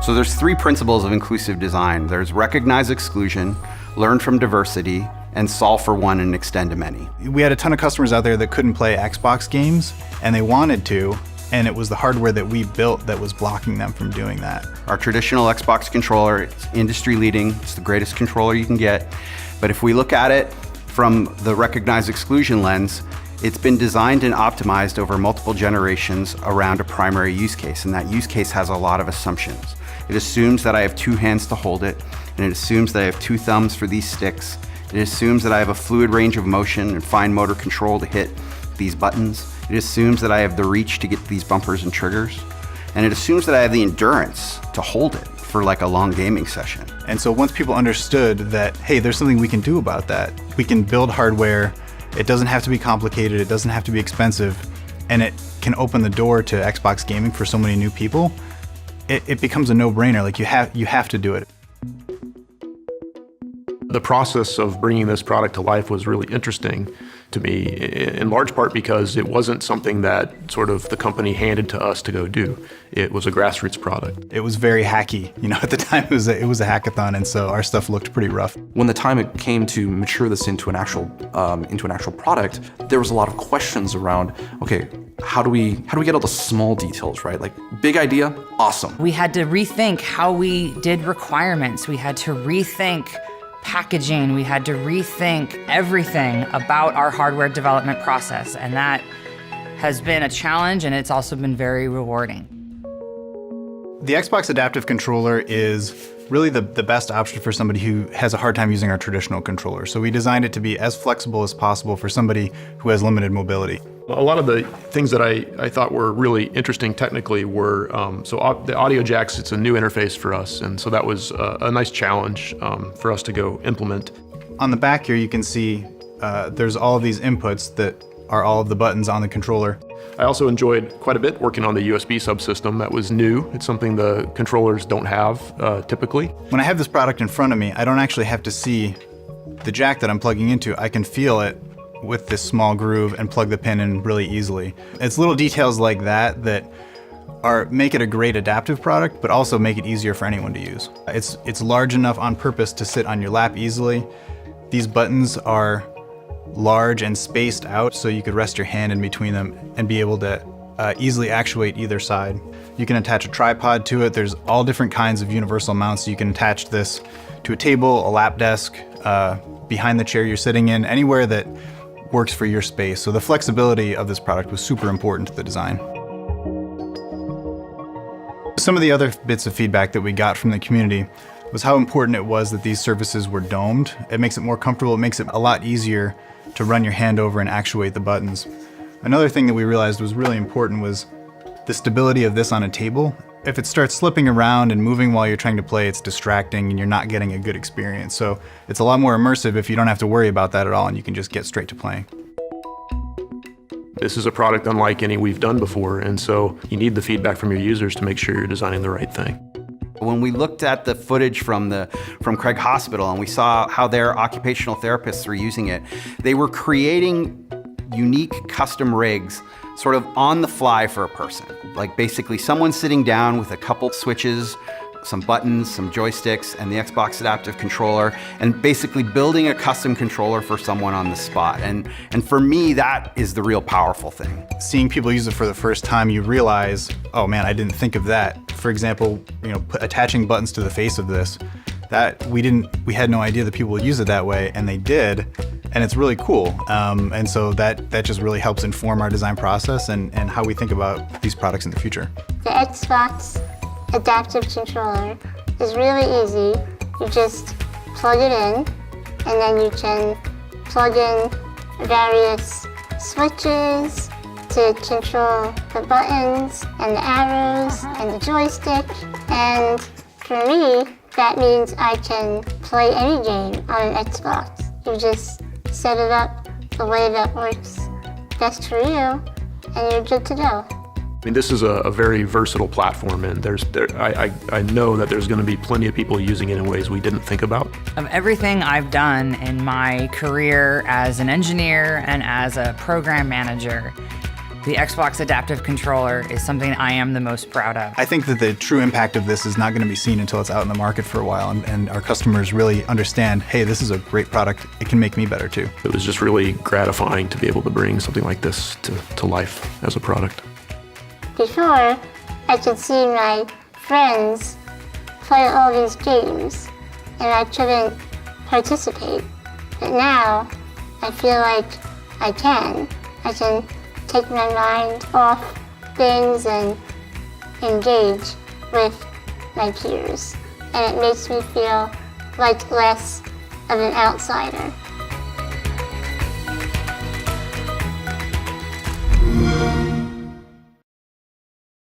So there's three principles of inclusive design. There's recognize exclusion, learn from diversity, and solve for one and extend to many. We had a ton of customers out there that couldn't play Xbox games, and they wanted to, and it was the hardware that we built that was blocking them from doing that. Our traditional Xbox controller, it's industry leading, it's the greatest controller you can get. But if we look at it from the recognize exclusion lens, it's been designed and optimized over multiple generations around a primary use case, and that use case has a lot of assumptions. It assumes that I have two hands to hold it, and it assumes that I have two thumbs for these sticks. It assumes that I have a fluid range of motion and fine motor control to hit these buttons. It assumes that I have the reach to get these bumpers and triggers. And it assumes that I have the endurance to hold it for like a long gaming session. And so once people understood that, hey, there's something we can do about that, we can build hardware, it doesn't have to be complicated, it doesn't have to be expensive, and it can open the door to Xbox gaming for so many new people, it becomes a no-brainer. Like you have to do it. The process of bringing this product to life was really interesting to me, in large part because it wasn't something that sort of the company handed to us to go do. It was a grassroots product. It was very hacky. You know, at the time it was a hackathon, and so our stuff looked pretty rough. When the time it came to mature this into an actual product, there was a lot of questions around, okay, how do we get all the small details right? Like, big idea, awesome. We had to rethink how we did requirements. We had to rethink packaging. We had to rethink everything about our hardware development process, and that has been a challenge, and it's also been very rewarding. The Xbox Adaptive Controller is really the best option for somebody who has a hard time using our traditional controller. So we designed it to be as flexible as possible for somebody who has limited mobility. A lot of the things that I thought were really interesting technically were, the audio jacks, it's a new interface for us, and so that was a nice challenge for us to go implement. On the back here you can see there's all of these inputs that are all of the buttons on the controller. I also enjoyed quite a bit working on the USB subsystem. That was new. It's something the controllers don't have typically. When I have this product in front of me, I don't actually have to see the jack that I'm plugging into. I can feel it with this small groove and plug the pin in really easily. It's little details like that that make it a great adaptive product, but also make it easier for anyone to use. It's large enough on purpose to sit on your lap easily. These buttons are large and spaced out, so you could rest your hand in between them and be able to easily actuate either side. You can attach a tripod to it. There's all different kinds of universal mounts. So you can attach this to a table, a lap desk, behind the chair you're sitting in, anywhere that works for your space. So the flexibility of this product was super important to the design. Some of the other bits of feedback that we got from the community was how important it was that these surfaces were domed. It makes it more comfortable. It makes it a lot easier to run your hand over and actuate the buttons. Another thing that we realized was really important was the stability of this on a table. If it starts slipping around and moving while you're trying to play, it's distracting and you're not getting a good experience. So it's a lot more immersive if you don't have to worry about that at all and you can just get straight to playing. This is a product unlike any we've done before, and so you need the feedback from your users to make sure you're designing the right thing. When we looked at the footage from Craig Hospital and we saw how their occupational therapists were using it, they were creating unique custom rigs sort of on the fly for a person. Like basically someone sitting down with a couple switches, some buttons, some joysticks, and the Xbox Adaptive Controller, and basically building a custom controller for someone on the spot. And for me, that is the real powerful thing. Seeing people use it for the first time, you realize, oh man, I didn't think of that. For example, attaching buttons to the face of this, that we had no idea that people would use it that way, and they did, and it's really cool. And so that just really helps inform our design process and how we think about these products in the future. The Xbox Adaptive Controller is really easy. You just plug it in, and then you can plug in various switches to control the buttons and the arrows and the joystick. And for me, that means I can play any game on an Xbox. You just set it up the way that works best for you, and you're good to go. I mean, this is a very versatile platform, and I know that there's going to be plenty of people using it in ways we didn't think about. Of everything I've done in my career as an engineer and as a program manager, The Xbox Adaptive Controller is something I am the most proud of. I think that the true impact of this is not going to be seen until it's out in the market for a while, and our customers really understand, hey, this is a great product. It can make me better too. It was just really gratifying to be able to bring something like this to life as a product. Before, I could see my friends play all these games, and I couldn't participate. But now, I feel like I can. I can take my mind off things and engage with my peers. And it makes me feel like less of an outsider.